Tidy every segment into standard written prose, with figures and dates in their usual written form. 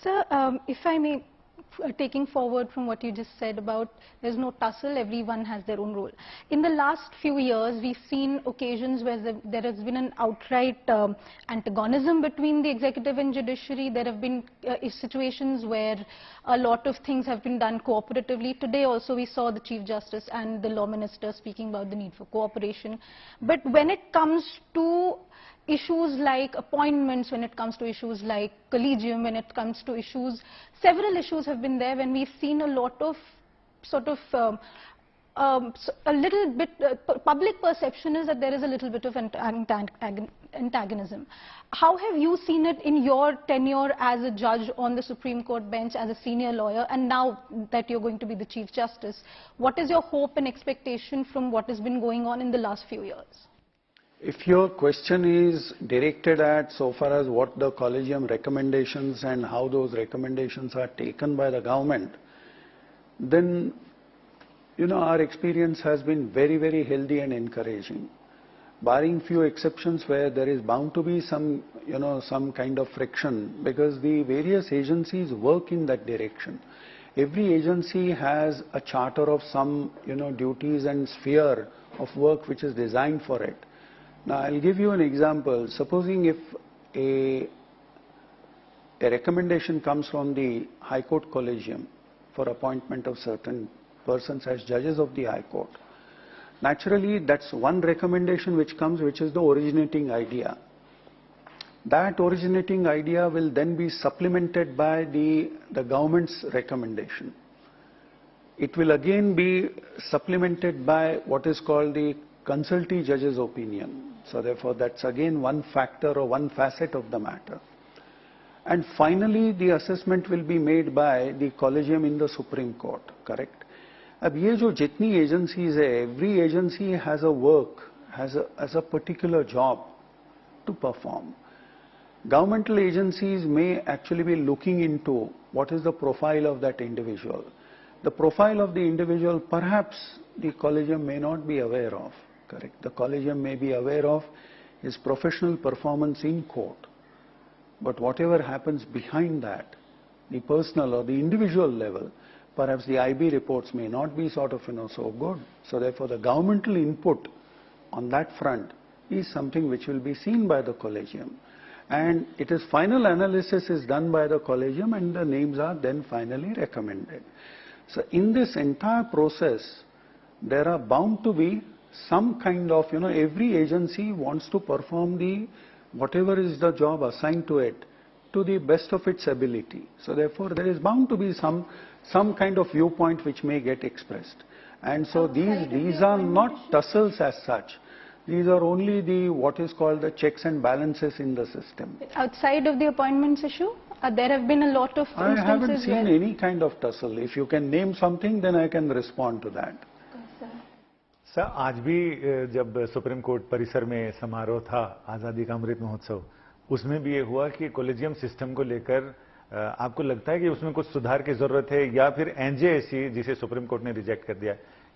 Sir, if I may, taking forward from what you just said about there's no tussle, everyone has their own role. In the last few years, we've seen occasions where there has been an outright antagonism between the executive and judiciary. There have been situations where a lot of things have been done cooperatively. Today also we saw the Chief Justice and the Law Minister speaking about the need for cooperation. But when it comes to issues like appointments, when it comes to issues like Collegium, when it comes to issues, several issues have been there when we've seen a lot of sort of a little bit, public perception is that there is a little bit of antagonism. How have you seen it in your tenure as a judge on the Supreme Court bench, as a senior lawyer, and now that you're going to be the Chief Justice? What is your hope and expectation from what has been going on in the last few years? If your question is directed at so far as what the Collegium recommendations and how those recommendations are taken by the government, then, our experience has been very, very healthy and encouraging. Barring few exceptions where there is bound to be some, some kind of friction, because the various agencies work in that direction. Every agency has a charter of some, duties and sphere of work which is designed for it. Now, I'll give you an example. Supposing if a recommendation comes from the High Court Collegium for appointment of certain persons as judges of the High Court, naturally that's one recommendation which comes, which is the originating idea. That originating idea will then be supplemented by the government's recommendation. It will again be supplemented by what is called the consultee judge's opinion. So therefore, that's again one factor or one facet of the matter. And finally, the assessment will be made by the Collegium in the Supreme Court, correct? अब ये जो जितनी agencies है, every agency has a work, has a particular job to perform. Governmental agencies may actually be looking into what is the profile of that individual. The profile of the individual, perhaps the Collegium may not be aware of. Correct. The Collegium may be aware of his professional performance in court, but whatever happens behind that, the personal or the individual level, perhaps the IB reports may not be sort of so good. So therefore, the governmental input on that front is something which will be seen by the Collegium, and it is final analysis is done by the Collegium, and the names are then finally recommended. So in this entire process, there are bound to be some kind of, every agency wants to perform whatever is the job assigned to it to the best of its ability. So therefore, there is bound to be some kind of viewpoint which may get expressed. And so these are not tussles as such. These are only what is called the checks and balances in the system. Outside of the appointments issue, there have been a lot of instances. I haven't seen any kind of tussle. If you can name something, then I can respond to that. Sir, आज भी जब supreme court परिसर में समारोह था आज़ादी का अमृत महोत्सव, उसमें भी ये हुआ कि कॉलेजियम सिस्टम को लेकर आपको लगता है कि उसमें कुछ सुधार की जरूरत है, या फिर एनजेएसी जिसे सुप्रीम कोर्ट ने रिजेक्ट कर दिया,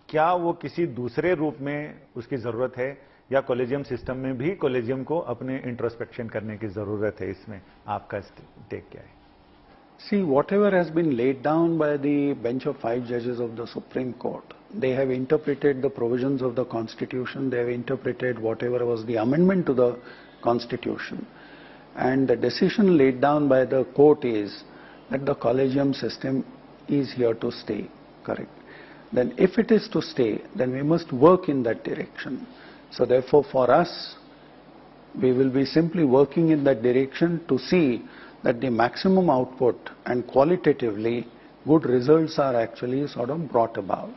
क्या वो किसी दूसरे रूप में उसकी जरूरत है, या कॉलेजियम सिस्टम में भी कॉलेजियम को अपने इंट्रोस्पेक्शन करने की जरूरत है? इसमें आपका टेक क्या है? See, whatever has been laid down by the bench of 5 judges of the Supreme Court, they have interpreted the provisions of the Constitution, they have interpreted whatever was the amendment to the Constitution. And the decision laid down by the court is that the Collegium system is here to stay, correct? Then if it is to stay, then we must work in that direction. So therefore, for us, we will be simply working in that direction to see that the maximum output and qualitatively good results are actually sort of brought about.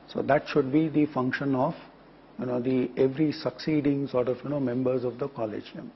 So that should be the function of, every succeeding sort of, members of the Collegium.